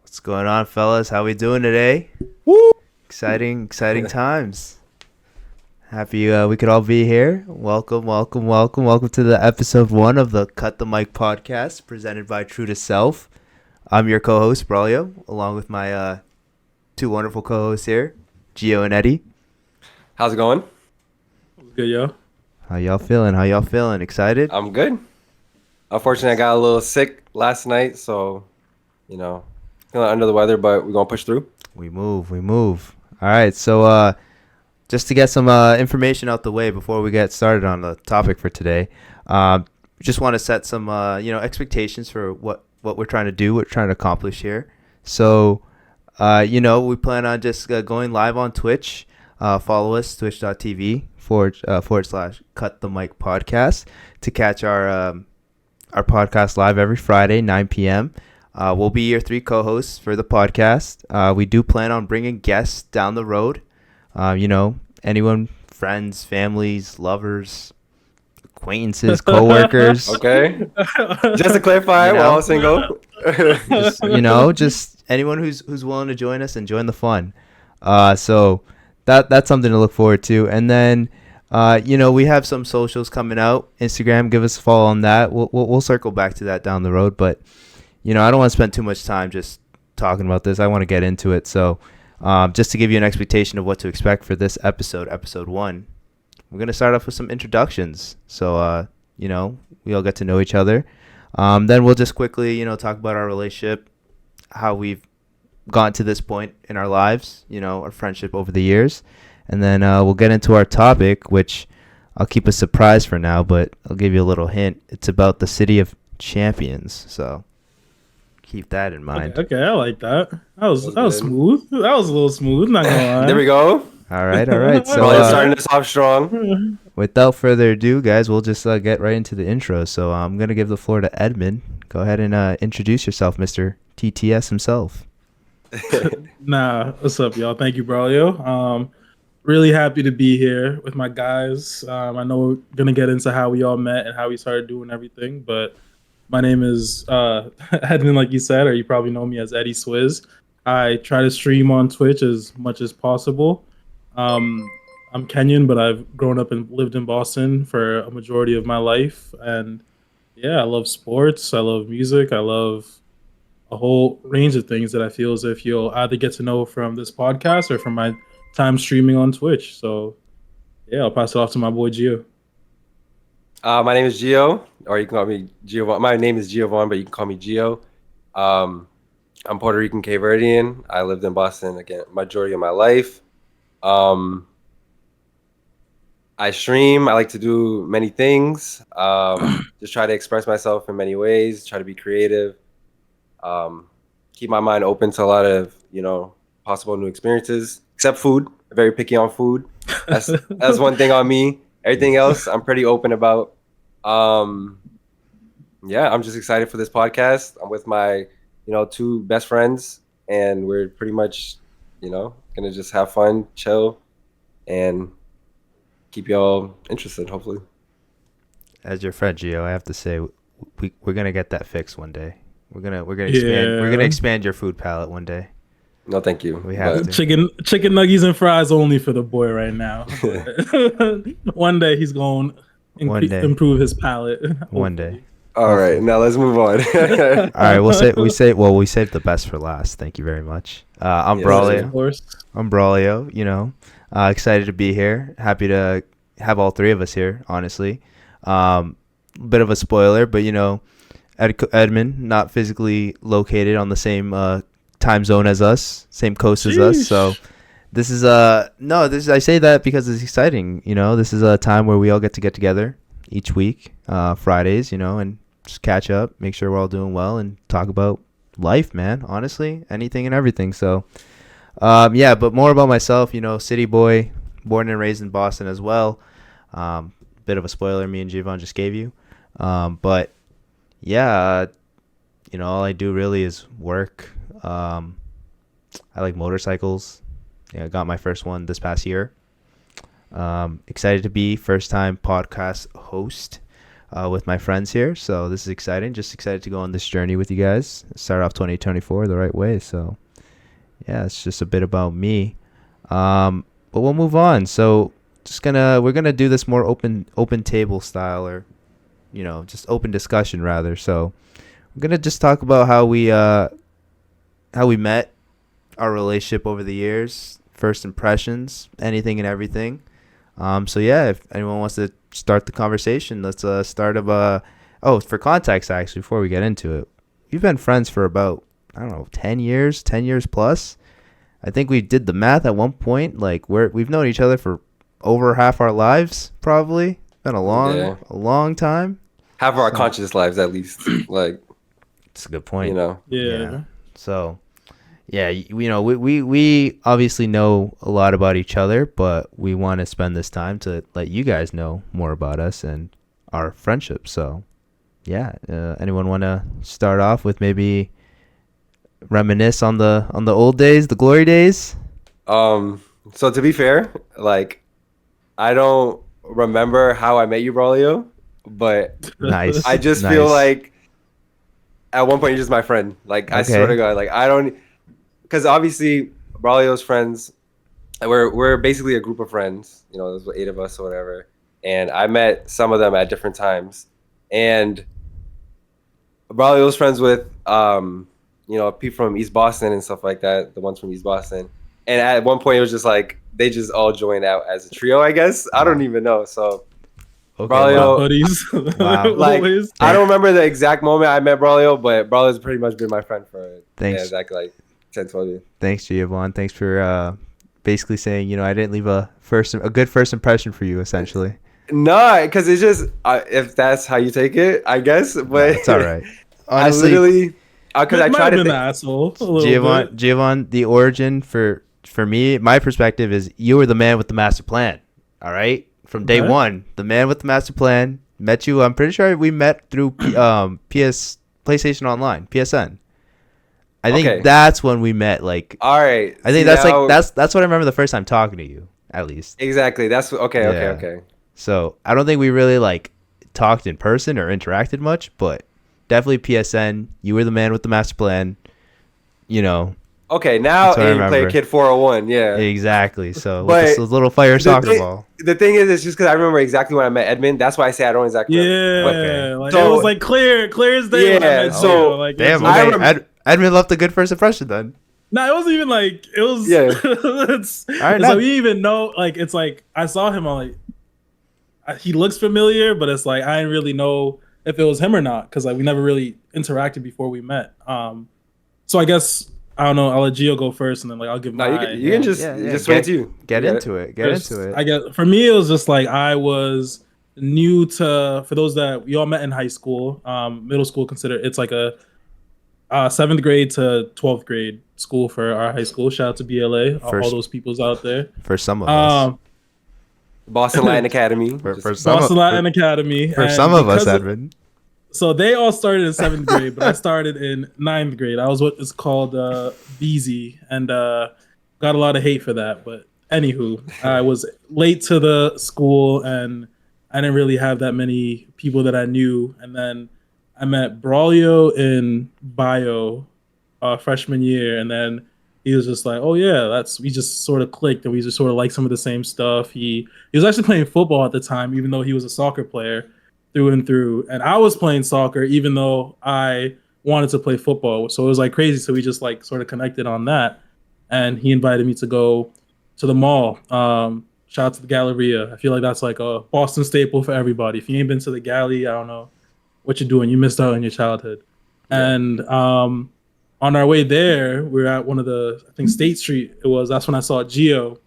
What's going on, fellas? How we doing today? Woo! Exciting times. Happy we could all be here. Welcome to the episode 1 of the Cut the Mic podcast presented by True to Self. I'm your co-host, Braulio, along with my two wonderful co-hosts here, Gio and Eddie. How's it going? Good, yo. How y'all feeling? Excited? I'm good. Unfortunately, I got a little sick last night, so, feeling under the weather, but we're going to push through. We move. All right, so just to get some information out the way before we get started on the topic for today, just want to set some expectations for what we're trying to do, what we're trying to accomplish here. So, we plan on just going live on Twitch. Follow us, twitch.tv / Cut the Mic podcast to catch our podcast live every Friday, 9 p.m. We'll be your 3 co-hosts for the podcast. We do plan on bringing guests down the road. Anyone, friends, families, lovers, acquaintances, co-workers. Okay. Just to clarify, we're all single. just anyone who's willing to join us and join the fun. So that's something to look forward to. And then, we have some socials coming out. Instagram, give us a follow on that. We'll circle back to that down the road. But, I don't want to spend too much time just talking about this. I want to get into it. So just to give you an expectation of what to expect for this episode 1, we're going to start off with some introductions. So, we all get to know each other. Then we'll just quickly, talk about our relationship, how we've gotten to this point in our lives, our friendship over the years. And then we'll get into our topic, which I'll keep a surprise for now, but I'll give you a little hint. It's about the City of Champions. So keep that in mind. Okay, I like that. That was smooth. That was a little smooth, not gonna lie. There we go. All right. So starting this off strong. Without further ado, guys, we'll just get right into the intro. So I'm going to give the floor to Edmund. Go ahead and introduce yourself, Mr. TTS himself. What's up, y'all? Thank you, Braulio. Really happy to be here with my guys. I know we're gonna get into how we all met and how we started doing everything, but my name is Edmund, like you said, or you probably know me as Eddie Swizz. I try to stream on Twitch as much as possible. I'm Kenyan, but I've grown up and lived in Boston for a majority of my life, and I love sports. I love music. I love a whole range of things that I feel as if you'll either get to know from this podcast or from my time streaming on Twitch. So I'll pass it off to my boy Gio. My name is Gio, or you can call me Giovanni. My name is Giovanni, but you can call me Gio. I'm Puerto Rican Cape Verdean. I lived in Boston again majority of my life. I stream. I like to do many things. Just try to express myself in many ways. Try to be creative. Keep my mind open to a lot of possible new experiences, except food. I'm very picky on food. That's one thing on me. Everything else I'm pretty open about. I'm just excited for this podcast. I'm with my 2 best friends, and we're pretty much gonna just have fun, chill, and keep y'all interested, hopefully. As your friend, Gio, I have to say we're gonna get that fixed one day. We're gonna expand your food palette one day. No, thank you. We have to. Chicken nuggets and fries only for the boy right now. One day he's going to improve his palate. One day. All right, now let's move on. All right, we saved the best for last. Thank you very much. I'm Braulio. Of course. I'm Braulio. Excited to be here. Happy to have all 3 of us here. Honestly, bit of a spoiler, but Edmund not physically located on the same time zone as us, same coast as us. So this is I say that because it's exciting. This is a time where we all get together each week, Fridays, and just catch up, make sure we're all doing well, and talk about life, man. Honestly, anything and everything. So, but more about myself. City boy, born and raised in Boston as well. Bit of a spoiler, me and Giovanni just gave you, but all I do really is work. I like motorcycles. I got my first one this past year. Excited to be first time podcast host. with my friends here. So this is exciting. Just excited to go on this journey with you guys. Start off 2024 the right way. So yeah, it's just a bit about me. But we'll move on. So we're gonna do this more open table style, or just open discussion rather. So we're gonna just talk about how we met, our relationship over the years, first impressions, anything and everything. So yeah, if anyone wants to start the conversation, let's start for context actually before we get into it. We've been friends for about, I don't know, 10 years plus. I think we did the math at one point. Like we've known each other for over half our lives, probably. Been a long time. Half of our conscious lives, at least. Like, it's a good point. Yeah. So, yeah, we obviously know a lot about each other, but we want to spend this time to let you guys know more about us and our friendship. So, yeah, anyone want to start off with maybe reminisce on the old days, the glory days? So to be fair, like, I don't remember how I met you, Braulio, but Nice. I just feel like at one point you're just my friend. Like, I swear to God, like, I don't, because obviously Braulio's friends, we're basically a group of friends. There's 8 of us or whatever, and I met some of them at different times, and Braulio's friends with people from East Boston and stuff like that, the ones from East Boston. And at one point, it was just like they just all joined out as a trio, I guess. I don't even know. So, okay, Braulio, buddies. Wow. Like, I don't remember the exact moment I met Braulio, but Braulio's pretty much been my friend for exactly like 10, 12 years. Thanks, Giovanni. Thanks for basically saying, I didn't leave a good first impression for you, essentially. No, because it's just if that's how you take it, I guess. But no, it's all right. Honestly, I literally, because I tried to be an asshole. Giovanni, the origin for me, my perspective is you were the man with the master plan. All right, from day one, the man with the master plan. Met you. I'm pretty sure we met through PlayStation Online, PSN. I think that's when we met. Like, all right. I think that's what I remember the first time talking to you, at least. Exactly. That's okay. So I don't think we really like talked in person or interacted much, but definitely PSN. You were the man with the master plan. Okay, now you play Kid 401, yeah. Exactly. So with this little fire soccer ball. The thing is, it's just because I remember exactly when I met Edmund. That's why I say I don't exactly remember. Yeah, like, so it was like clear as day. Yeah, when I met so like, damn. Okay, Edmund left a good first impression then. No, it wasn't even like it was. Yeah. It's like we even know. Like, it's like I saw him on he looks familiar, but it's like I didn't really know if it was him or not because like we never really interacted before we met. So I guess. I don't know. I'll let Gio go first, and then I'll give my. You can just swing it to you. Get into it. I guess for me it was just like I was new to. For those that we all met in high school, middle school considered it's like a 7th grade to 12th grade school for our high school. Shout out to BLA, all those peoples out there. For some of us, Boston Latin Academy. Boston Latin Academy. For some of us, Edmund. So they all started in 7th grade, but I started in 9th grade. I was what is called BZ, and got a lot of hate for that. But anywho, I was late to the school, and I didn't really have that many people that I knew. And then I met Braulio in bio freshman year, and then he was just like, "Oh yeah, we just sort of clicked, and we just sort of like some of the same stuff." He was actually playing football at the time, even though he was a soccer player. Through and through, and I was playing soccer even though I wanted to play football, so it was like crazy. So we just like sort of connected on that, and he invited me to go to the mall. Shout out to the Galleria. I feel like that's like a Boston staple for everybody. If you ain't been to the Galley, I don't know what you're doing. You missed out on your childhood. Yeah. And on our way there, we were at one of the, I think State Street. That's when I saw Gio,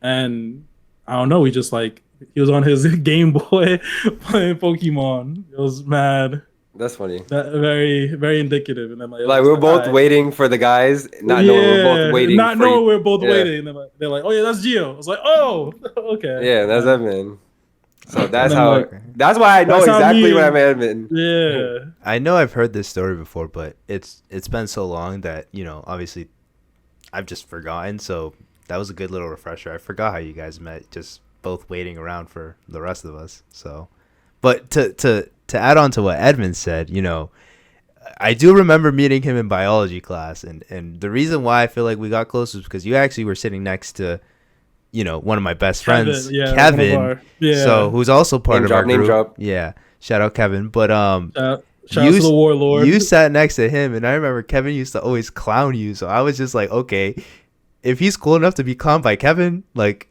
and I don't know. We just like. He was on his Game Boy playing Pokemon. It was mad. That's funny. Very, very indicative. And then we were both waiting for the guys, not knowing we were both waiting. Not knowing we were both waiting. And then they're like, "Oh yeah, that's Gio." I was like, "Oh, okay." Yeah, that's Edmund. So that's how. That's why I know exactly when I met Edmund. Yeah. I know I've heard this story before, but it's been so long that obviously, I've just forgotten. So that was a good little refresher. I forgot how you guys met. Just both waiting around for the rest of us. So, but to to add on to what Edmund said, I do remember meeting him in biology class, and the reason why I feel like we got close was because you actually were sitting next to, one of my best friends, Kevin, yeah, one of Kevin, our, yeah. so who's also part Name of our drop, name group. drop. Yeah, shout out Kevin. But Shout out to the warlord. you sat next to him, and I remember Kevin used to always clown you, so I was just like, okay, if he's cool enough to be clowned by Kevin, like,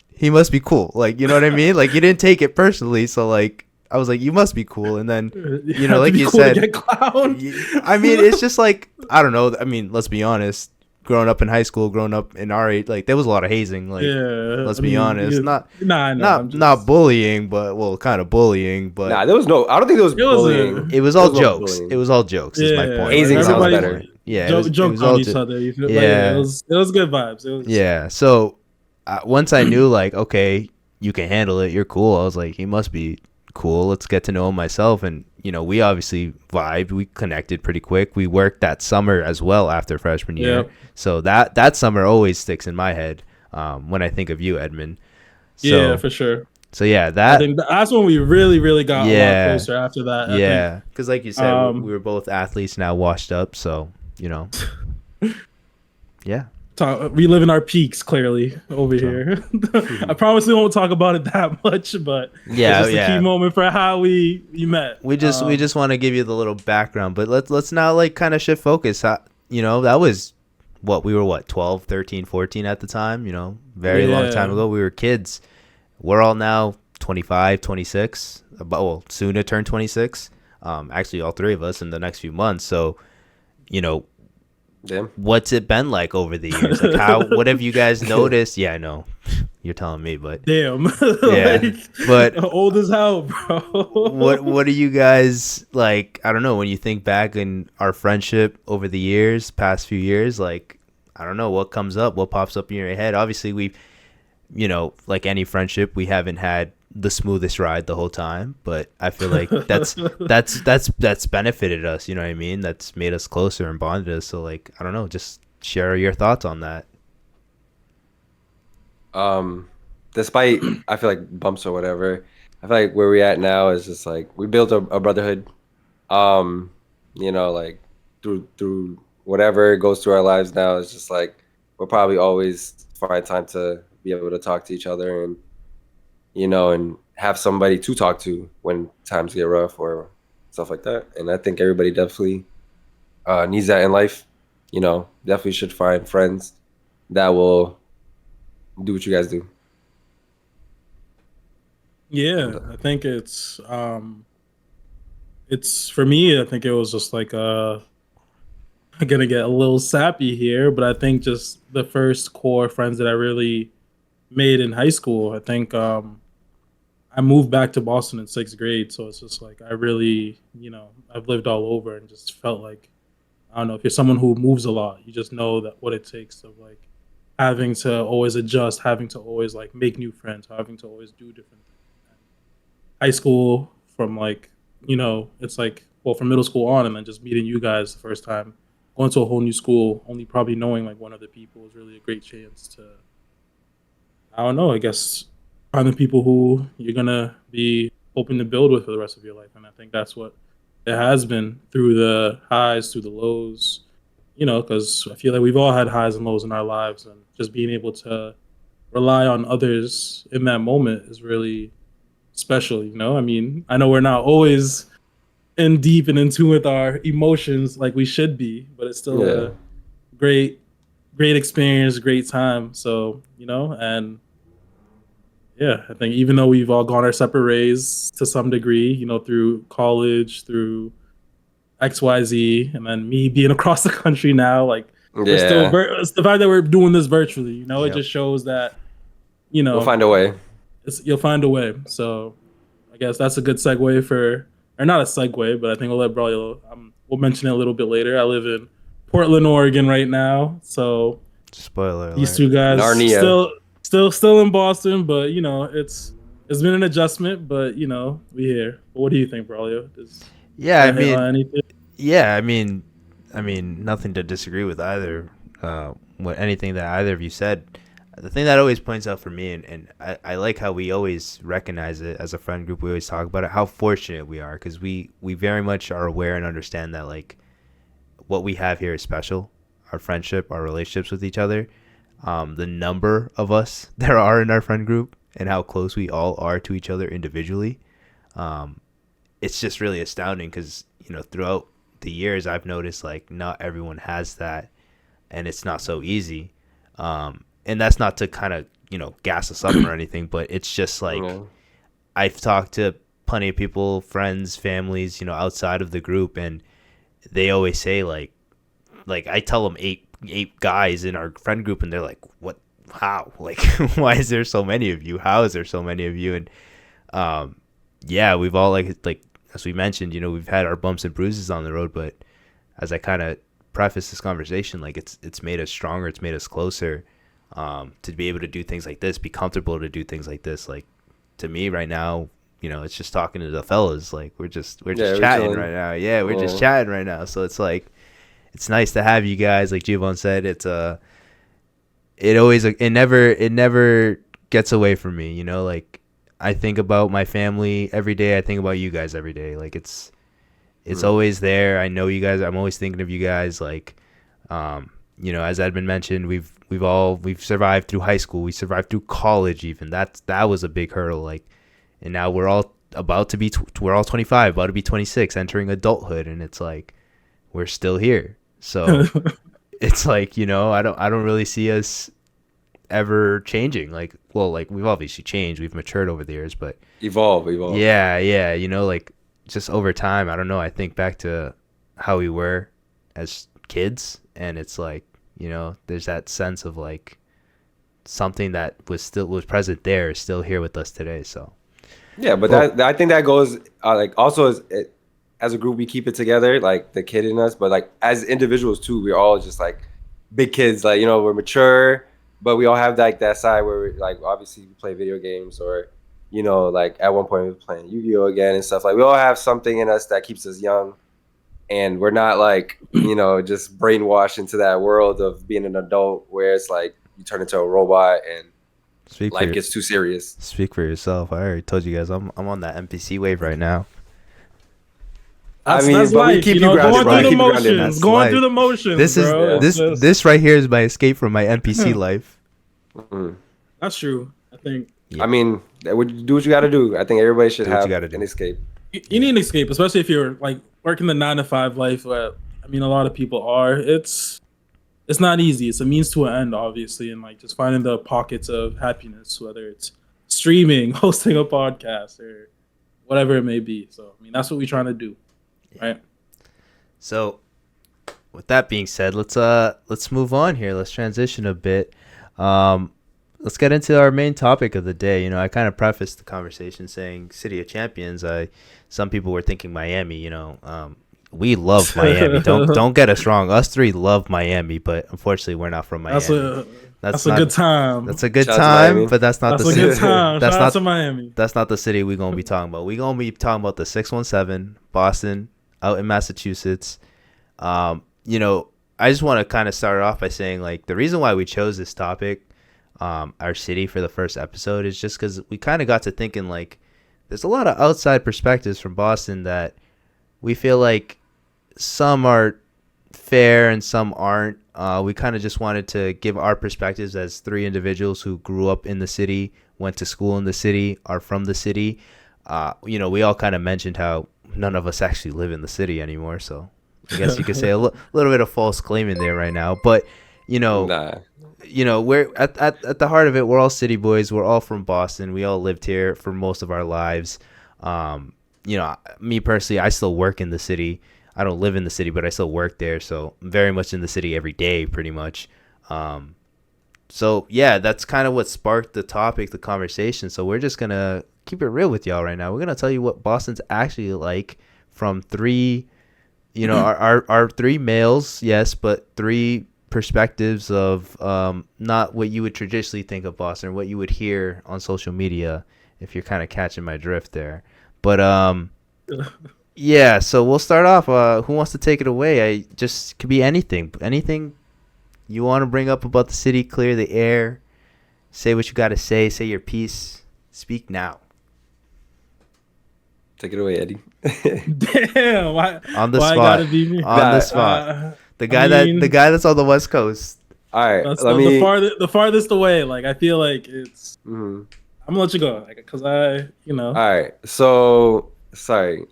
he must be cool. Like, you know what I mean? Like, you didn't take it personally, so like, I was like, you must be cool. And then, like you cool said, to get clowned. I mean, it's just like, I don't know. I mean, let's be honest. Growing up in high school, growing up in our age, like, there was a lot of hazing. Like, let's be honest. Not bullying, but, well, kind of bullying. But Nah, there was no. I don't think there was bullying. it was all There was no jokes. bullying. It was all jokes. Is my point. Hazing It was sounds all better. point. Yeah, it joke was on all each other. You feel, yeah, it was good vibes. It was, yeah. So once I knew, like, okay, you can handle it. You're cool. I was like, he must be cool. Let's get to know him myself. And we obviously vibed. We connected pretty quick. We worked that summer as well after freshman year. Yep. So that summer always sticks in my head when I think of you, Edmund. So, yeah, for sure. So yeah, I think that's when we really, really got a lot closer after that. Yeah, because like you said, we were both athletes now, washed up. So yeah. We live in our peaks clearly over here. I promise we won't talk about it that much, but it's just a key moment for how we met. We just want to give you the little background, but let's now like kind of shift focus. That was we were 12, 13, 14 at the time, very long time ago. We were kids. We're all now 25, 26, soon to turn 26. Actually all three of us in the next few months. So, Damn. What's it been like over the years? Like what have you guys noticed? Yeah, I know. You're telling me, but damn. Yeah. But old as hell, bro. what are you guys like? I don't know, when you think back in our friendship over the years, past few years, like, I don't know what comes up, what pops up in your head. Obviously we've, like any friendship, we haven't had the smoothest ride the whole time, but I feel like that's benefited us, you know what I mean? That's made us closer and bonded us. So like, I don't know, just share your thoughts on that. Despite I feel like bumps or whatever, I feel like where we at now is just like we built a brotherhood. Like through whatever goes through our lives now, it's just like we'll probably always find time to be able to talk to each other and and have somebody to talk to when times get rough or stuff like that. And I think everybody definitely needs that in life. Definitely should find friends that will do what you guys do. Yeah, I think it's for me, I think it was just like I'm gonna get a little sappy here, but I think just the first core friends that I really made in high school. I think I moved back to Boston in 6th grade, so it's just like I really, I've lived all over and just felt like, I don't know, if you're someone who moves a lot, you just know that what it takes of like having to always adjust, having to always like make new friends, having to always do different things. High school, from like, it's like, well, from middle school on, and then just meeting you guys the first time, going to a whole new school, only probably knowing like one of the people was really a great chance to, I don't know, I guess, find the people who you're going to be hoping to build with for the rest of your life. And I think that's what it has been through the highs, through the lows, because I feel like we've all had highs and lows in our lives. And just being able to rely on others in that moment is really special, I mean, I know we're not always in deep and in tune with our emotions like we should be, but it's still a great experience, great time. So, and yeah, I think even though we've all gone our separate ways to some degree, through college, through XYZ, and then me being across the country now, like we're still it's the fact that we're doing this virtually, it just shows that, we'll find a way. You'll find a way. So I guess that's a good segue or not a segue, but I think we'll mention it a little bit later. I live in Portland, Oregon right now. So spoiler alert. These two guys Narnia. Still in Boston, but it's been an adjustment, but we here. But what do you think, Braulio? I mean, nothing to disagree with either. Anything that either of you said. the thing that always points out for me, and I like how we always recognize it as a friend group. We always talk about it, how fortunate we are, because we very much are aware and understand that like what we have here is special. Our friendship, our relationships with each other, the number of us there are in our friend group, and how close we all are to each other individually. Um, it's just really astounding because throughout the years I've noticed like not everyone has that, and it's not so easy. And that's not to kind of gas us up or anything, but it's just like Yeah. I've talked to plenty of people, friends, families, outside of the group, and they always say like I tell them eight guys in our friend group, and they're like, what? How? Like, why is there so many of you? How is there so many of you? And yeah, we've all like as we mentioned, we've had our bumps and bruises on the road, but as I kind of preface this conversation, like it's made us stronger, it's made us closer, to be able to do things like this, be comfortable to do things like this. Like to me right now, it's just talking to the fellas. Like we're just we're chatting chilling. right now. Yeah, we're just chatting right now. So it's like it's nice to have you guys. Like Giovanni said, it never gets away from me. Like I think about my family every day. I think about you guys every day. Like it's always there. I know you guys. I'm always thinking of you guys. Like, as Edmund mentioned, we've survived through high school. We survived through college. Even that was a big hurdle. Like, and now we're all about to be we're all 25, about to be 26, entering adulthood, and it's like we're still here. So it's like I don't really see us ever changing. Like we've obviously changed. We've matured over the years, but Evolve. yeah, like just over time, I don't know. I think back to how we were as kids, and it's like there's that sense of like something that was present there is still here with us today. So yeah, but I think that goes like also as a group we keep it together, like the kid in us, but like as individuals too, we're all just like big kids. Like we're mature, but we all have like that side where we like obviously we play video games or like at one point we were playing Yu-Gi-Oh again and stuff. Like we all have something in us that keeps us young, and we're not like just brainwashed into that world of being an adult where it's like you turn into a robot and life gets too serious. Speak for yourself. I already told you guys I'm on that NPC wave right now. That's but life, we keep you grounded. Going through the motions. That's Going life. through the motions. This is bro. this right here is my escape from my NPC life. That's true. I think. Yeah. I mean, do what you got to do. I think everybody should have an escape. You need an escape, especially if you're like working the 9-to-5 life. Where I mean, a lot of people are. It's not easy. It's a means to an end, obviously, and like just finding the pockets of happiness, whether it's streaming, hosting a podcast, or whatever it may be. So I mean, that's what we're trying to do. Right. So, with that being said, let's move on here. Let's transition a bit. Let's get into our main topic of the day. I kind of prefaced the conversation saying City of Champions. Some people were thinking Miami. We love Miami. Don't get us wrong. Us three love Miami, but unfortunately, we're not from Miami. That's a good time. That's a good time, but that's not the city. That's a good time. Shout out to Miami. That's not the city we're gonna be talking about. We're gonna be talking about the 617 Boston out in Massachusetts. I just want to kind of start off by saying like the reason why we chose this topic, our city for the first episode, is just because we kind of got to thinking like there's a lot of outside perspectives from Boston that we feel like some are fair and some aren't. We kind of just wanted to give our perspectives as three individuals who grew up in the city, went to school in the city, are from the city. We all kind of mentioned how none of us actually live in the city anymore. So I guess you could say a little bit of false claim in there right now. But, we're at the heart of it. We're all city boys. We're all from Boston. We all lived here for most of our lives. Me personally, I still work in the city. I don't live in the city, but I still work there. So I'm very much in the city every day, pretty much. So yeah, that's kind of what sparked the topic, the conversation. So we're just going to keep it real with y'all right now. We're going to tell you what Boston's actually like from three, our three males, yes, but three perspectives of not what you would traditionally think of Boston, or what you would hear on social media, if you're kind of catching my drift there. But yeah, so we'll start off. Who wants to take it away? Could be anything you want to bring up about the city, clear the air. Say what you got to say. Say your piece. Speak now. Take it away, Eddie. Damn, On the why spot. gotta be me? On the Nah, spot. The I guy mean, that's on the West Coast. All right, that's let the me. farthest away. Like I feel like it's. Mhm. I'm gonna let you go, like, cause All right, so sorry.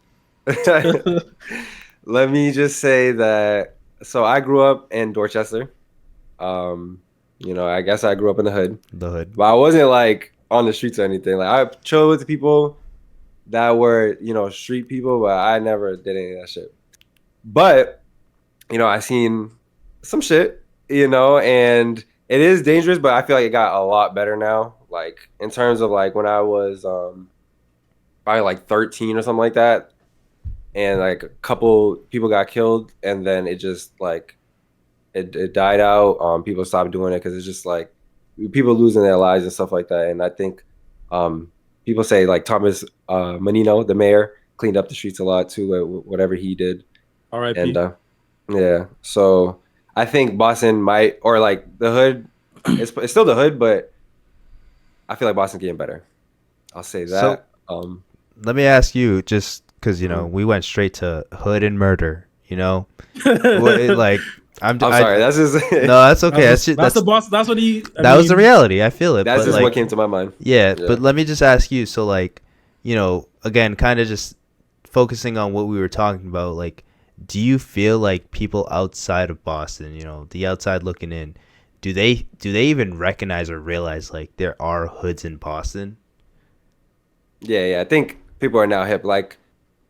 Let me just say that. So I grew up in Dorchester. I guess I grew up in the hood, The hood. but I wasn't like on the streets or anything. Like I chilled with the people that were, street people, but I never did any of that shit. But, I seen some shit, and it is dangerous, but I feel like it got a lot better now. Like in terms of like when I was probably like 13 or something like that, and like a couple people got killed, and then it just like it died out. People stopped doing it because it's just like people losing their lives and stuff like that. And I think people say like Thomas Menino, the mayor, cleaned up the streets a lot too, whatever he did. And R.I.P. yeah, so I think Boston might, or like the hood, it's still the hood, but I feel like Boston's getting better. I'll say So that. let me ask you, just because Mhm. we went straight to hood and murder. Like I'm sorry. That's just no, that's okay. That's the boss. That's what he. That was the reality. I feel it. that's But just like, what came to my mind. yeah. Yeah. But let me just ask you. So like, again, kind of just focusing on what we were talking about. Like, do you feel like people outside of Boston, the outside looking in, do they even recognize or realize like there are hoods in Boston? Yeah. I think people are now hip. Like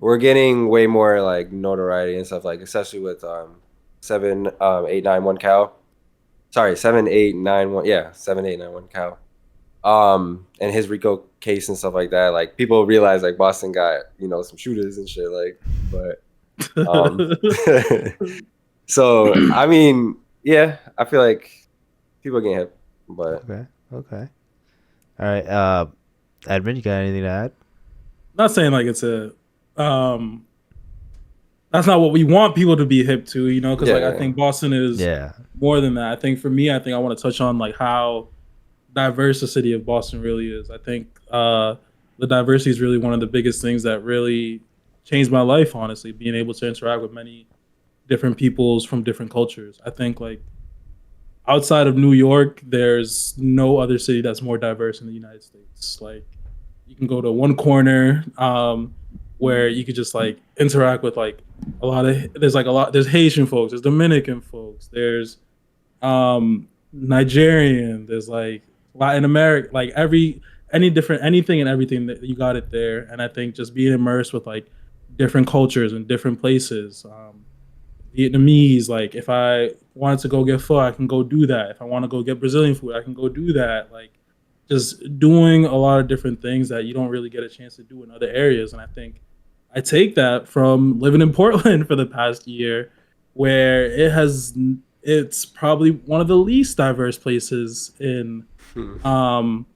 we're getting way more like notoriety and stuff. Like especially with 7 8 9 1 cow. Sorry, 7 8 9 1. Yeah, 7 8 9 1 cow. And his Rico case and stuff like that. Like people realize like Boston got some shooters and shit. Like, but so I mean, yeah, I feel like people are getting hip. But Okay. Okay. All right. Edmund, you got anything to add? Not saying like it's a. That's not what we want people to be hip to, because yeah, like I yeah, think Boston is Yeah. more than that. I think for me, I think I want to touch on like how diverse the city of Boston really is. I think the diversity is really one of the biggest things that really changed my life. Honestly, being able to interact with many different peoples from different cultures. I think like outside of New York, there's no other city that's more diverse in the United States. Like you can go to one corner where you could just like interact with like there's Haitian folks, there's Dominican folks, there's Nigerian, there's like Latin America, like anything and everything that you got it there. And I think just being immersed with like different cultures and different places. Vietnamese, like if I wanted to go get pho, I can go do that. If I want to go get Brazilian food, I can go do that. Like just doing a lot of different things that you don't really get a chance to do in other areas. And I think I take that from living in Portland for the past year, where it's probably one of the least diverse places in um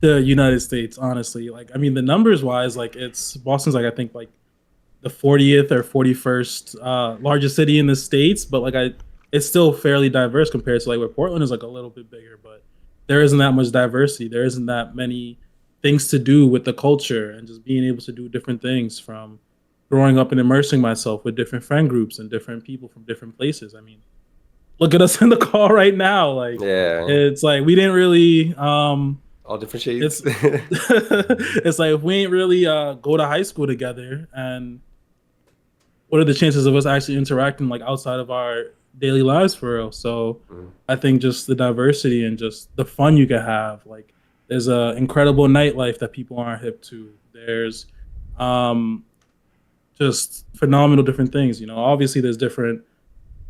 the United States, honestly. Like I mean the numbers wise, like it's Boston's like I think like the 40th or 41st largest city in the states, but it's still fairly diverse compared to like where Portland is like a little bit bigger, but there isn't that much diversity. There isn't that many things to do with the culture and just being able to do different things from growing up and immersing myself with different friend groups and different people from different places. I mean, look at us in the call right now. Like yeah, it's like we didn't really all different shades. it's it's like if we ain't really go to high school together, and what are the chances of us actually interacting like outside of our daily lives for real? So I think just the diversity and just the fun you can have. Like there's a incredible nightlife that people aren't hip to. There's um just phenomenal different things. Obviously there's different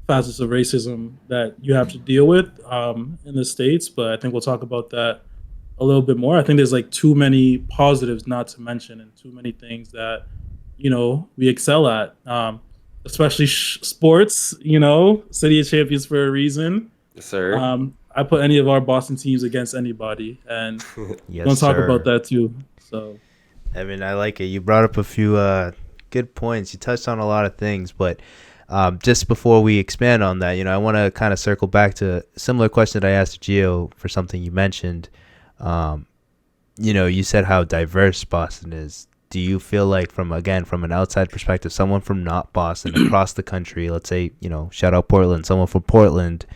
facets of racism that you have to deal with in the States, but I think we'll talk about that a little bit more. I think there's like too many positives not to mention and too many things that we excel at, especially sports. City of champions for a reason. Yes, sir. I put any of our Boston teams against anybody, and we're Yes, gonna talk sir. about that too. So I mean, I like it. You brought up a few good points. You touched on a lot of things, but Just before we expand on that, I want to kind of circle back to a similar question that I asked Gio for something you mentioned. Um, you said how diverse Boston is. Do you feel like from an outside perspective, someone from not Boston across the country, let's say, shout out Portland, someone from Portland,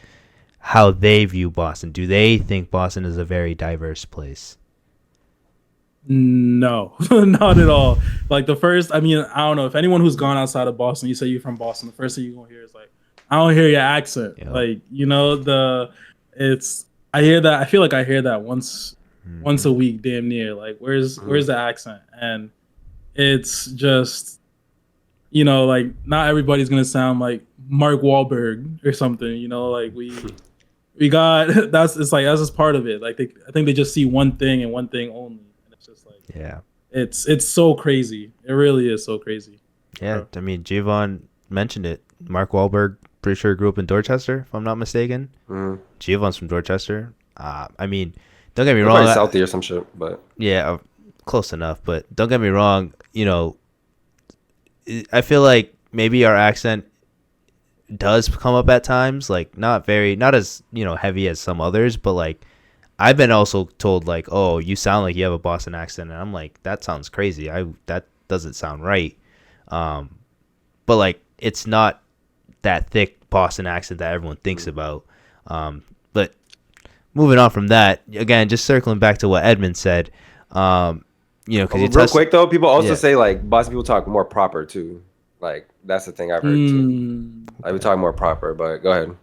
how they view Boston? Do they think Boston is a very diverse place? No, not at all. Like I don't know if anyone who's gone outside of Boston, you say you're from Boston, the first thing you're gonna hear is like, I don't hear your accent. Yep. Like, I hear that. I feel like I hear that once a week, damn near. Like, where's the accent? And it's just, like not everybody's gonna sound like Mark Wahlberg or something. Like we got that's just part of it. Like I think they just see one thing and one thing only. Just like it's so crazy. It really is so crazy. Yeah, I mean, Giovanni mentioned it. Mark Wahlberg, pretty sure grew up in Dorchester, if I'm not mistaken. Giovanni's from Dorchester. I mean, don't get me wrong. Southie or some shit, but yeah, close enough. But don't get me wrong. I feel like maybe our accent does come up at times, like not as heavy as some others, but like. I've been also told like, oh, you sound like you have a Boston accent, and I'm like, that sounds crazy. That doesn't sound right. But like, it's not that thick Boston accent that everyone thinks about. But moving on from that, again, just circling back to what Edmund said, because real quick though, people also say like Boston people talk more proper too. Like that's the thing I've heard too. Like we talk more proper, but go ahead.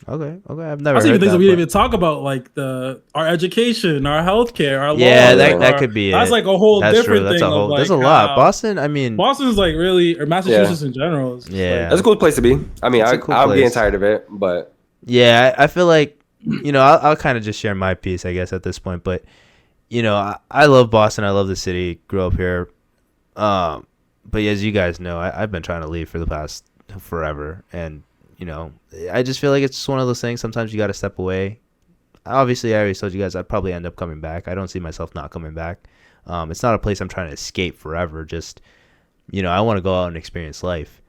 Okay. I've never. I even things that we didn't even talk about, like our education, our healthcare, our law. That could be. That's like a whole different thing. There's a lot. Boston. I mean, Boston's like really, or Massachusetts in general. That's a cool place to be. I mean, I'm getting tired of it, but I feel like I'll kind of just share my piece, I guess, at this point. But I love Boston. I love the city. Grew up here. But as you guys know, I've been trying to leave for the past forever, and. I just feel like it's just one of those things. Sometimes you got to step away. Obviously, I already told you guys I'd probably end up coming back. I don't see myself not coming back. It's not a place I'm trying to escape forever. Just, I want to go out and experience life.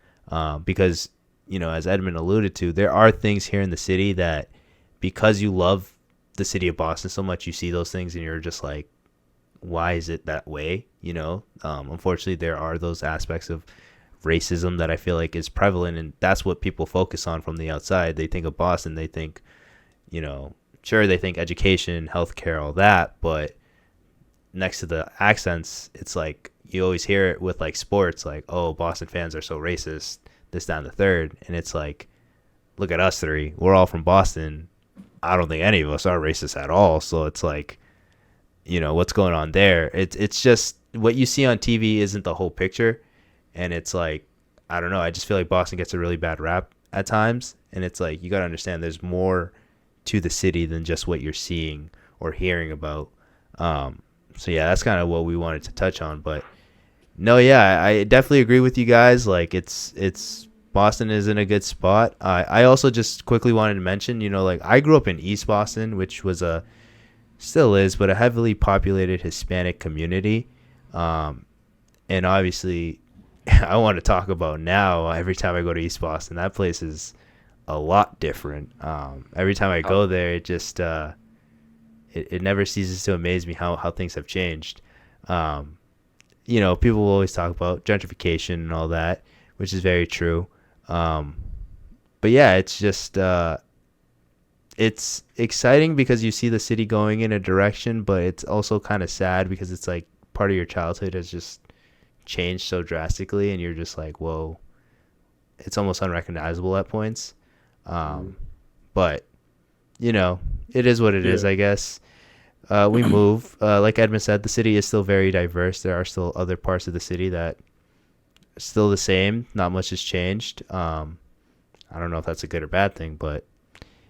Because, as Edmund alluded to, there are things here in the city that because you love the city of Boston so much, you see those things and you're just like, why is it that way? Unfortunately, there are those aspects of racism that I feel like is prevalent, and that's what people focus on from the outside. They think of Boston, they think, sure, they think education, healthcare, all that, but next to the accents, it's like you always hear it with like sports, like, oh, Boston fans are so racist, this, that, and the third, and it's like, look at us three, we're all from Boston. I don't think any of us are racist at all. So it's like, what's going on there? It's just what you see on TV isn't the whole picture. And it's like, I don't know. I just feel like Boston gets a really bad rap at times. And it's like, you got to understand there's more to the city than just what you're seeing or hearing about. So, yeah, that's kind of what we wanted to touch on. But, no, yeah, I definitely agree with you guys. Like, it's Boston is in a good spot. I also just quickly wanted to mention, like I grew up in East Boston, which was still is, but a heavily populated Hispanic community. And obviously... I want to talk about now every time I go to East Boston. That place is a lot different. Every time I go there, it just it never ceases to amaze me how things have changed. People will always talk about gentrification and all that, which is very true. But yeah, it's just it's exciting because you see the city going in a direction, but it's also kind of sad because it's like part of your childhood has just changed so drastically, and you're just like, whoa, it's almost unrecognizable at points. But it is what it is, I guess. We move, like Edmund said, the city is still very diverse. There are still other parts of the city that are still the same, not much has changed. I don't know if that's a good or bad thing, but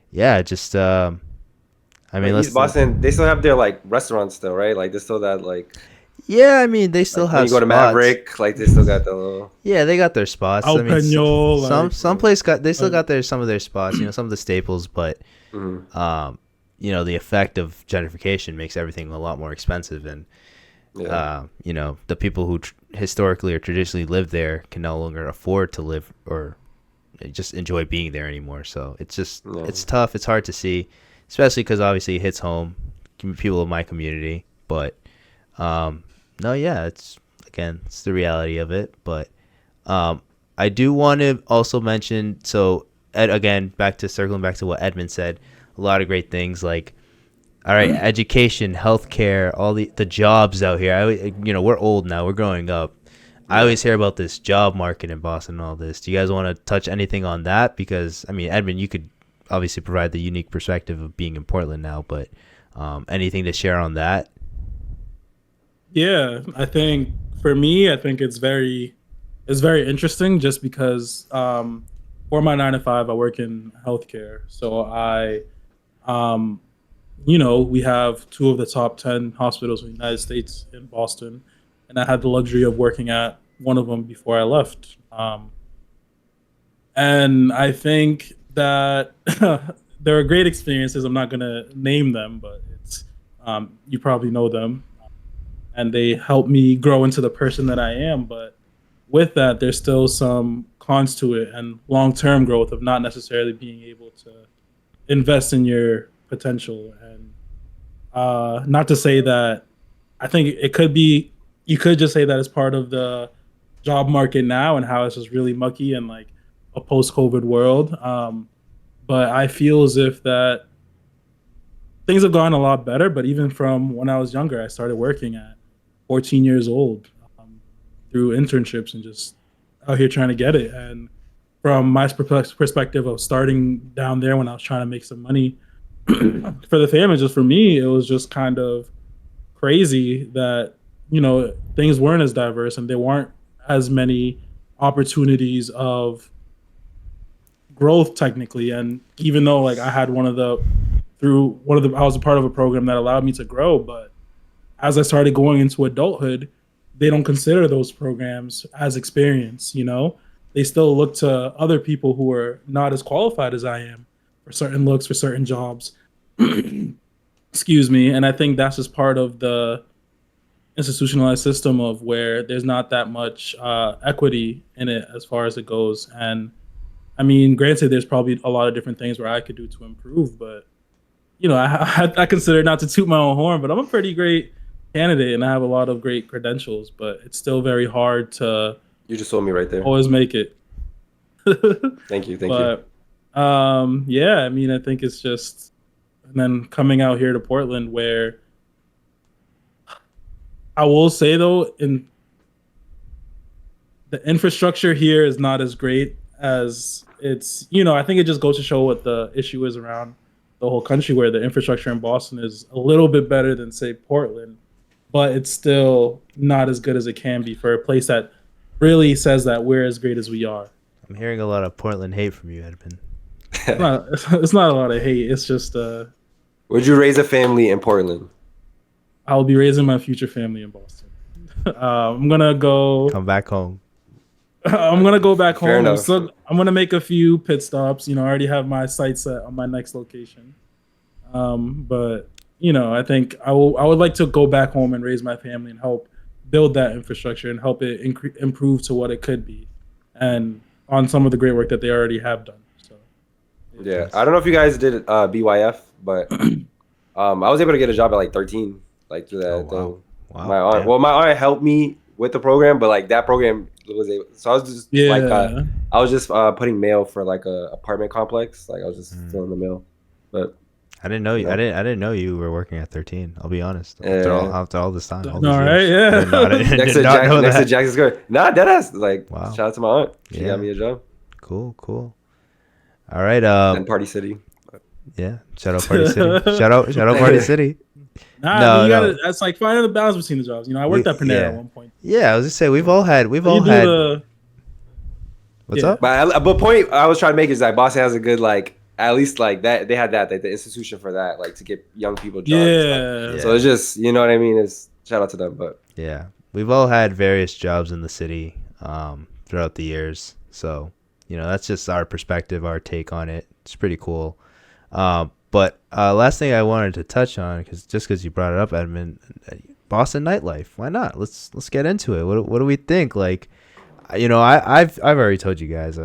yeah, just East Boston, they still have their like restaurants still, right? Like they still that like. Yeah, I mean, they still have. When you go to Maverick, like they still got the little. Yeah, they got their spots. Al Peñol, some place they still got some of their spots. Some of the staples, but the effect of gentrification makes everything a lot more expensive, and the people who historically or traditionally lived there can no longer afford to live or just enjoy being there anymore. So Yeah. it's tough. It's hard to see, especially because obviously it hits home, people of my community. But no, yeah, it's the reality of it. But I do want to also mention, so again, circling back to what Edmund said, a lot of great things like, all right, education, healthcare, all the jobs out here. We're old now. We're growing up. I always hear about this job market in Boston and all this. Do you guys want to touch anything on that? Because, I mean, Edmund, you could obviously provide the unique perspective of being in Portland now, but anything to share on that? Yeah, I think for me, I think it's very interesting just because for my 9 to 5, I work in healthcare. So um, we have two of the top 10 hospitals in the United States in Boston, and I had the luxury of working at one of them before I left. And I think that there are great experiences. I'm not gonna name them, but it's you probably know them, and they helped me grow into the person that I am. But with that, there's still some cons to it and long-term growth of not necessarily being able to invest in your potential. And not to say that I think it could be, you could just say that it's part of the job market now and how it's just really mucky and like a post-COVID world. But I feel as if that things have gone a lot better. But even from when I was younger, I started working at 14 years old through internships and just out here trying to get it. And from my perspective of starting down there when I was trying to make some money for the family, just for me, it was just kind of crazy that things weren't as diverse and there weren't as many opportunities of growth technically. And even though like I had I was a part of a program that allowed me to grow, but as I started going into adulthood, they don't consider those programs as experience. They still look to other people who are not as qualified as I am for certain looks, for certain jobs. Excuse me. And I think that's just part of the institutionalized system of where there's not that much equity in it as far as it goes. And I mean, granted, there's probably a lot of different things where I could do to improve, but I consider, not to toot my own horn, but I'm a pretty great candidate and I have a lot of great credentials, but it's still very hard to You just told me right there. always make it. Thank you. But yeah, I mean, I think it's just, and then coming out here to Portland, where I will say though, in the infrastructure here is not as great as it's. I think it just goes to show what the issue is around the whole country, where the infrastructure in Boston is a little bit better than say Portland, but it's still not as good as it can be for a place that really says that we're as great as we are. I'm hearing a lot of Portland hate from you, Edmund. It's not a lot of hate. It's just Would you raise a family in Portland? I'll be raising my future family in Boston. I'm gonna go. Come back home. I'm gonna go back Fair home. enough. I'm gonna make a few pit stops. I already have my sights set on my next location. But I think I would like to go back home and raise my family and help build that infrastructure and help it improve to what it could be, and on some of the great work that they already have done. So Yeah, I don't know if you guys did BYF, but I was able to get a job at like 13, like through that Oh, wow. thing. Wow. My aunt helped me with the program, but like that program was able. So I was just I was just putting mail for like a apartment complex. Like I was just filling the mail, but I didn't know you. Yeah. I didn't know you were working at 13. I'll be honest. Yeah. After all this time. All All these right, years. yeah. I did next to not know next to that. Jackson's Square. Nah, deadass. Like Wow. shout out to my aunt. She Yeah. got me a job. Cool. All right. And Party City. Yeah. Shout out Party City. Shout out Party City. Nah, you gotta. That's like finding the balance between the jobs. I worked at Panera at one point. Yeah, I was just saying we've all had. You do the- What's Yeah. up? But point I was trying to make is that Boston has a good like at least like that they had that like the institution for that like to get young people jobs. Yeah. Yeah. So it's just what I mean is shout out to them. But Yeah, we've all had various jobs in the city throughout the years. So that's just our perspective, our take on it. It's pretty cool. But last thing I wanted to touch on, because you brought it up, Edmund, Boston nightlife. Why not? Let's get into it. What do we think? Like, I've already told you guys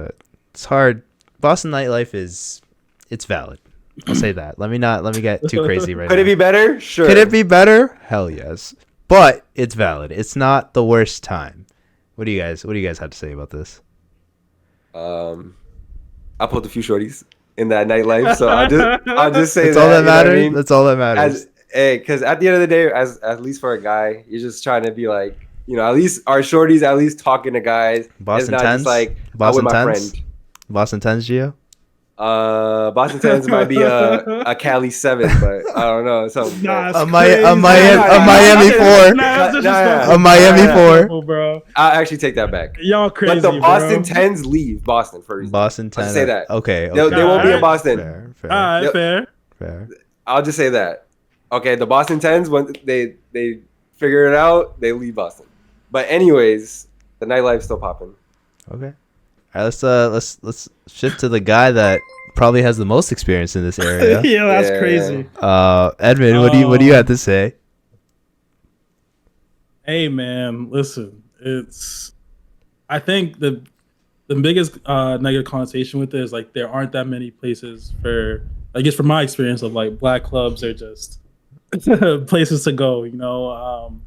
it's hard. Boston nightlife it's valid. I'll say that. Let me get too crazy right Could now. it be better? Sure. Could it be better? Hell yes. But it's valid. It's not the worst time. What do you guys have to say about this? I pulled a few shorties in that nightlife, so I'll just say That's all that you know what I matters. mean? That's all that matters. Because at the end of the day, as at least for a guy, you're just trying to be like, you know, at least our shorties at least talking to guys. Boston it's not Tens. just like Boston with my Tens. friend. Boston Tens, Gio. Boston Tens might be a Cali 7, but I don't know. So A Miami 4. That's A Miami 4. Bro. I'll actually take that back. Y'all crazy, But the Boston bro. Tens leave Boston for a reason. Boston I'll 10. just say that. Okay. They won't be in Boston. Fair. All right, Yep. fair. I'll just say that. Okay, the Boston Tens, when they figure it out, they leave Boston. But anyways, the nightlife's still popping. Okay. All right, let's shift to the guy that probably has the most experience in this area. Yeah, that's crazy. Edmund, what do you have to say? Hey man, listen, I think the biggest negative connotation with it is like there aren't that many places for, I guess from my experience of like black clubs are just places to go, you know.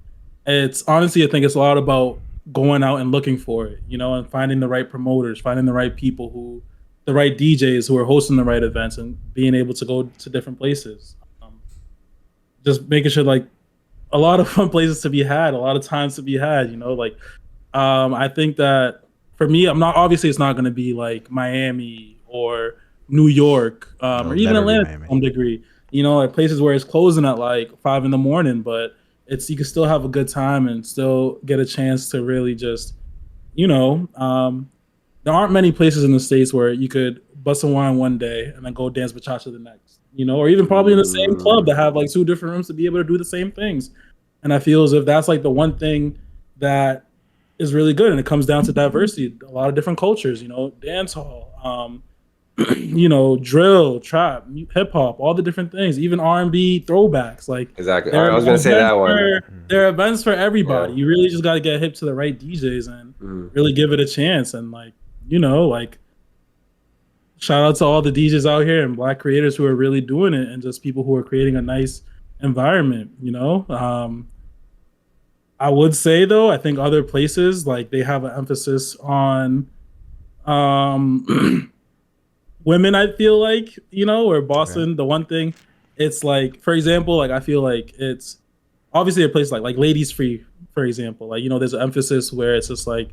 It's honestly, I think it's a lot about going out and looking for it, you know, and finding the right promoters, finding the right people the right DJs who are hosting the right events and being able to go to different places. Just making sure like a lot of fun places to be had, a lot of times to be had, you know, like I think that for me, it's not going to be like Miami or New York or even Atlanta to some degree, you know, like places where it's closing at like 5 a.m, but you can still have a good time and still get a chance to really just, you know, there aren't many places in the States where you could bust a wine one day and then go dance bachata the next, you know, or even probably in the same club that have like 2 different rooms to be able to do the same things. And I feel as if that's like the one thing that is really good. And it comes down to diversity, a lot of different cultures, you know, dance hall, you know, drill, trap, hip hop, all the different things, even R&B throwbacks. Like Exactly. I was going to say that one. There are events for everybody. Yeah. You really just got to get hip to the right DJs and really give it a chance. And like, you know, like shout out to all the DJs out here and black creators who are really doing it and just people who are creating a nice environment, you know. I would say though, I think other places like they have an emphasis on women, I feel like, you know, or Boston, the one thing, it's like, for example, like I feel like it's obviously a place like Ladies Free, for example. Like, you know, there's an emphasis where it's just like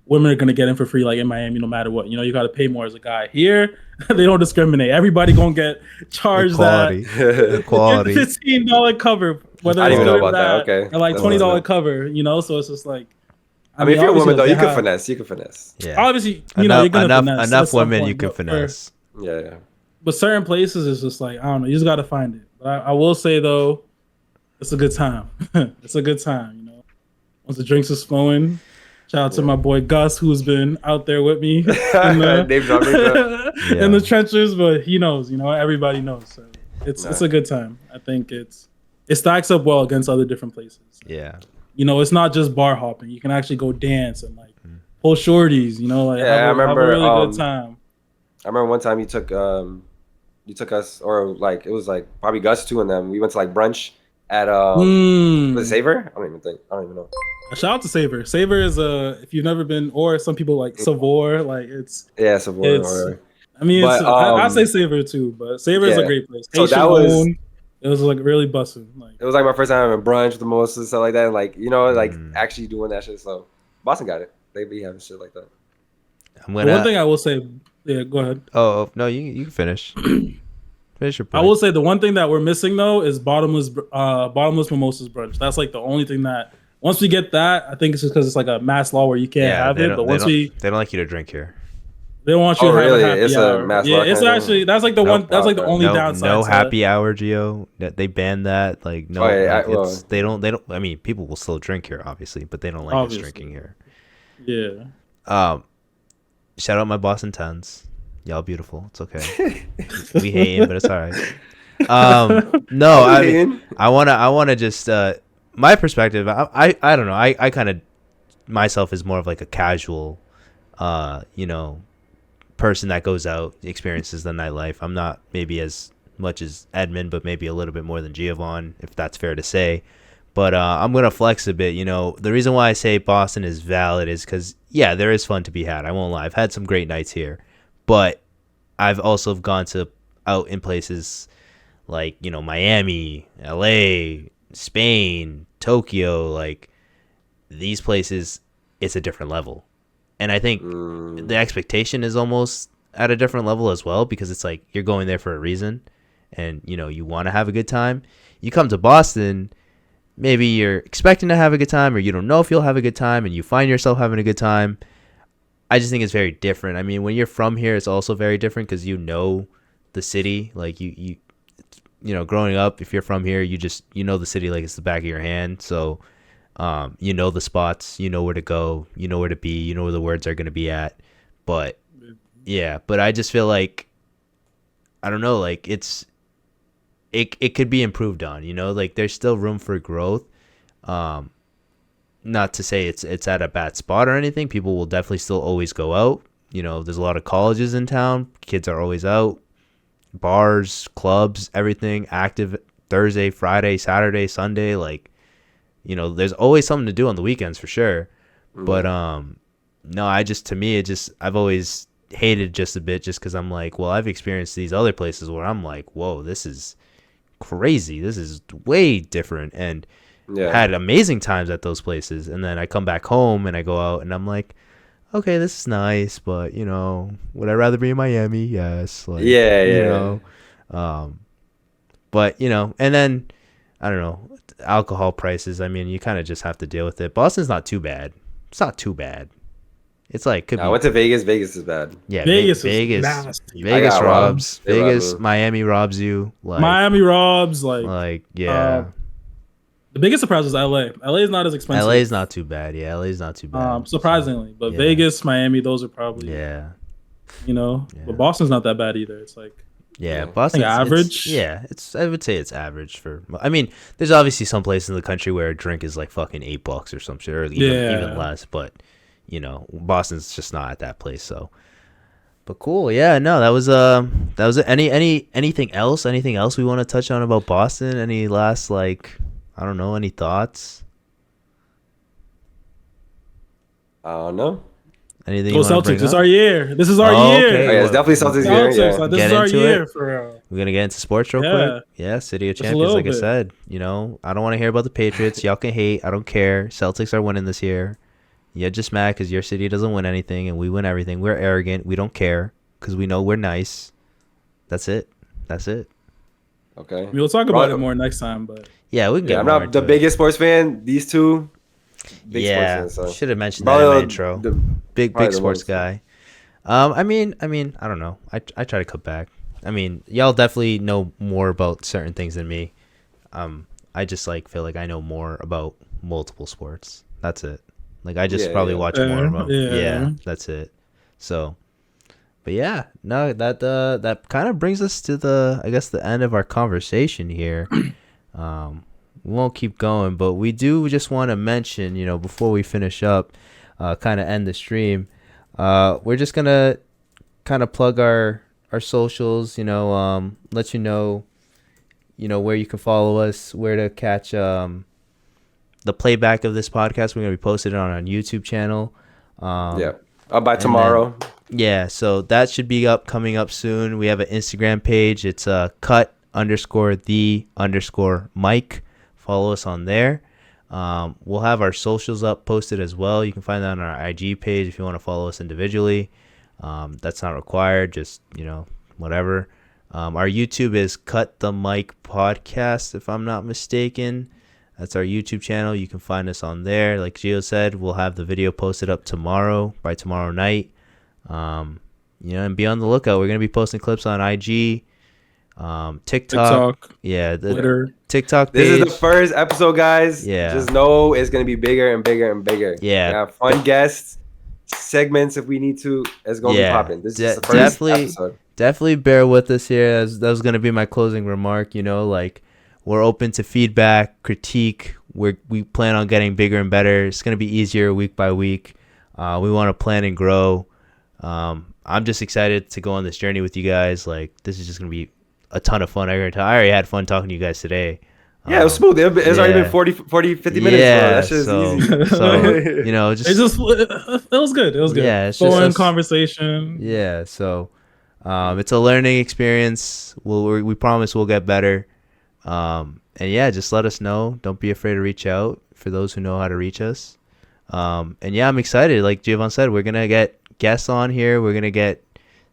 women are gonna get in for free, like in Miami, no matter what. You know, you gotta pay more as a guy. Here, they don't discriminate. Everybody gonna get charged Equality. that $15 cover, whether I it's didn't good know or about that. not, Okay. or like $20 cover, you know. So it's just like, I mean if you're a woman though, you can finesse. finesse. Yeah. Obviously, you know, you're gonna finesse enough women you can finesse. Yeah. But certain places, it's just like, I don't know, you just got to find it. But I will say, though, it's a good time. It's a good time, you know. Once the drinks is flowing, shout out to my boy Gus, who's been out there with me in the trenches, but he knows, you know, everybody knows. So it's a good time. I think it stacks up well against other different places. Yeah. You know, it's not just bar hopping. You can actually go dance and like pull shorties, you know, like have a really good time. I remember one time you took us, or like it was like probably Gus too, and then we went to like brunch at was it Savor? I don't even know. Shout out to Savor. Savor is if you've never been, or some people like Savor, like it's Savor. I mean, but, I say Savor too, but Savor is a great place. So that was it was like really busting. Like it was like my first time having brunch with the most and stuff like that, and like you know, like actually doing that shit. So Boston got it. They be having shit like that. One thing I will say. Yeah, go ahead. Oh no, you can finish. Finish your point. I will say the one thing that we're missing though is bottomless mimosas brunch. That's like the only thing that once we get that, I think it's just because it's like a mass law where you can't have it. But once they don't like you to drink here. They don't want you to have a happy it's hour. A mass law it's actually that's like the one. That's like the only downside. No happy hour, Gio. They ban that. Like no, they don't. I mean, people will still drink here, obviously, but they don't like us drinking here. Yeah. Shout out my Boston Tens. Y'all beautiful. It's okay. We hating, but it's all right. No, I wanna just my perspective. I don't know. I kind of myself is more of like a casual, you know, person that goes out, experiences the nightlife. I'm not maybe as much as Edmund, but maybe a little bit more than Giovanni, if that's fair to say. But I'm going to flex a bit. The reason why I say Boston is valid is because, yeah, there is fun to be had. I won't lie. I've had some great nights here. But I've also gone out in places like, Miami, LA, Spain, Tokyo. Like, these places, it's a different level. And I think the expectation is almost at a different level as well, because it's like you're going there for a reason and, you want to have a good time. You come to Boston, maybe you're expecting to have a good time or you don't know if you'll have a good time and you find yourself having a good time. I just think it's very different. I mean, when you're from here, it's also very different because the city. Like growing up, if you're from here, the city like it's the back of your hand. So the spots, where to go, where to be, where the words are going to be at. But I just feel like, I don't know, like it could be improved on, like there's still room for growth. Not to say it's at a bad spot or anything. People will definitely still always go out. There's a lot of colleges in town. Kids are always out. Bars, clubs, everything active Thursday, Friday, Saturday, Sunday. Like, there's always something to do on the weekends for sure. But no, I've always hated just a bit just because I'm like, well, I've experienced these other places where I'm like, whoa, this is crazy. This is way different. And had amazing times at those places. And then I come back home and I go out and I'm like, okay, this is nice, but would I rather be in Miami? Yes. Like, but and then I don't know, alcohol prices. I mean, you kind of just have to deal with it. Boston's not too bad. It's not too bad. It's like I went to Vegas. Vegas is bad. Yeah, Vegas Vegas robs. Vegas, Miami robs you. Like, Miami robs. Yeah. The biggest surprise was LA. LA is not as expensive. LA is not too bad. Yeah, LA is not too bad. Surprisingly, but Vegas, Miami, those are probably Yeah. But Boston's not that bad either. It's like Boston's average. I would say it's average for. I mean, there's obviously some places in the country where a drink is like fucking $8 or some shit, or even less. But Boston's just not at that place. So, but cool. Yeah, no, that was it. Anything else? Anything else we want to touch on about Boston? Any last I don't know, any thoughts? I don't know. Anything? Go Celtics! It's our year. This is our year. Okay. Oh, yeah, it's definitely Celtics year. Yeah. This is our year for real. We're gonna get into sports real quick. Yeah, City of Champions. Like I said, I don't want to hear about the Patriots. Y'all can hate. I don't care. Celtics are winning this year. You're just mad because your city doesn't win anything and we win everything. We're arrogant. We don't care because we know we're nice. That's it. Okay. We'll talk about it more next time, but yeah, we can get. I'm not the biggest sports fan. These two, big sports fans. So. Should have mentioned that in my intro. Big sports guy. I mean, I don't know. I try to cut back. I mean, y'all definitely know more about certain things than me. I just feel like I know more about multiple sports. That's it. Like I just probably watch more about. Yeah, that's it. So. But yeah, no, that kind of brings us to the end of our conversation here. We won't keep going, but we do just want to mention, before we finish up, kind of end the stream, we're just gonna kind of plug our socials, let you know where you can follow us, where to catch the playback of this podcast. We're gonna be posting it on our YouTube channel. By tomorrow. Yeah, so that should be coming up soon. We have an Instagram page. It's cut_the_Mike. Follow us on there. We'll have our socials up posted as well. You can find that on our IG page if you want to follow us individually. That's not required. Just whatever. Our YouTube is Cut the Mike Podcast, if I'm not mistaken. That's our YouTube channel. You can find us on there. Like Gio said, we'll have the video posted up by tomorrow night. And be on the lookout. We're gonna be posting clips on IG, TikTok. Yeah, the Twitter, TikTok page. This is the first episode, guys. Yeah, just know it's gonna be bigger and bigger and bigger. Yeah, we have fun guests, segments if we need to. It's gonna be popping. This is the first episode. Definitely bear with us here. That was gonna be my closing remark. We're open to feedback, critique. We plan on getting bigger and better. It's gonna be easier week by week. We want to plan and grow. I'm just excited to go on this journey with you guys. Like, this is just gonna be a ton of fun. I already had fun talking to you guys today. Yeah, it was smooth. It's already been 50 minutes, bro. That shit is easy. So just it was good. It was good. Yeah, it's Flowing just conversation. Yeah, so it's a learning experience. We promise we'll get better. And yeah, just let us know. Don't be afraid to reach out for those who know how to reach us. And yeah, I'm excited. Like Javon said, we're gonna get guests on here. We're gonna get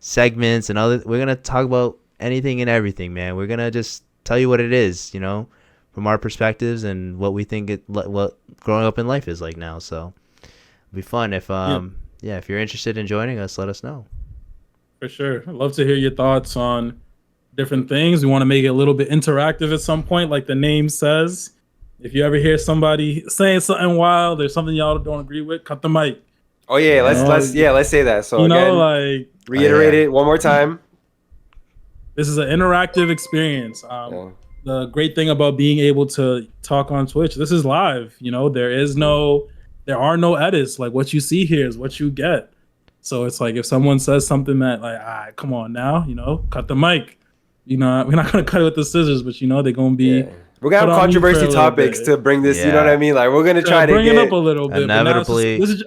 segments and we're gonna talk about anything and everything, man. We're gonna just tell you what it is, from our perspectives and what we think what growing up in life is like now. So it'll be fun if if you're interested in joining us, let us know. For sure. I'd love to hear your thoughts on different things. We want to make it a little bit interactive at some point, like the name says. If you ever hear somebody saying something wild or something y'all don't agree with, cut the mic. Oh yeah, let's say that. So like reiterate it one more time. This is an interactive experience. The great thing about being able to talk on Twitch, this is live. There are no edits. Like what you see here is what you get. So it's like if someone says something that like, come on now, cut the mic. We're not gonna cut it with the scissors, but they're gonna be. Yeah. We're gonna have controversy topics to bring this. You know what I mean? Like we're gonna try to bring it up a little bit. Inevitably, this is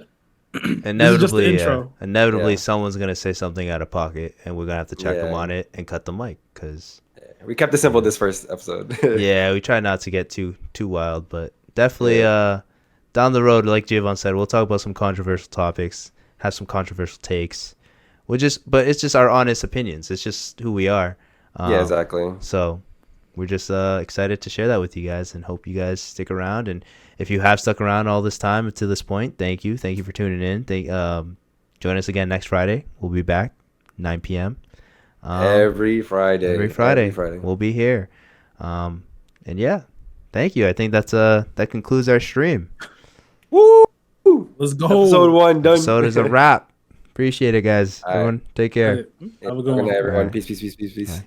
just the intro. Inevitably, someone's gonna say something out of pocket, and we're gonna have to check them on it and cut the mic because we kept it simple this first episode. Yeah, we try not to get too wild, but definitely down the road, like Javon said, we'll talk about some controversial topics, have some controversial takes. But it's just our honest opinions. It's just who we are. Yeah, exactly. So we're just excited to share that with you guys and hope you guys stick around. And if you have stuck around all this time to this point, thank you. Thank you for tuning in. Join us again next Friday. We'll be back 9 p.m. Every Friday. We'll be here. And yeah, thank you. I think that concludes our stream. Woo! Let's go. Episode 1 done. Episode is a wrap. Appreciate it, guys. All everyone, take care. Have a good one. Everyone, peace.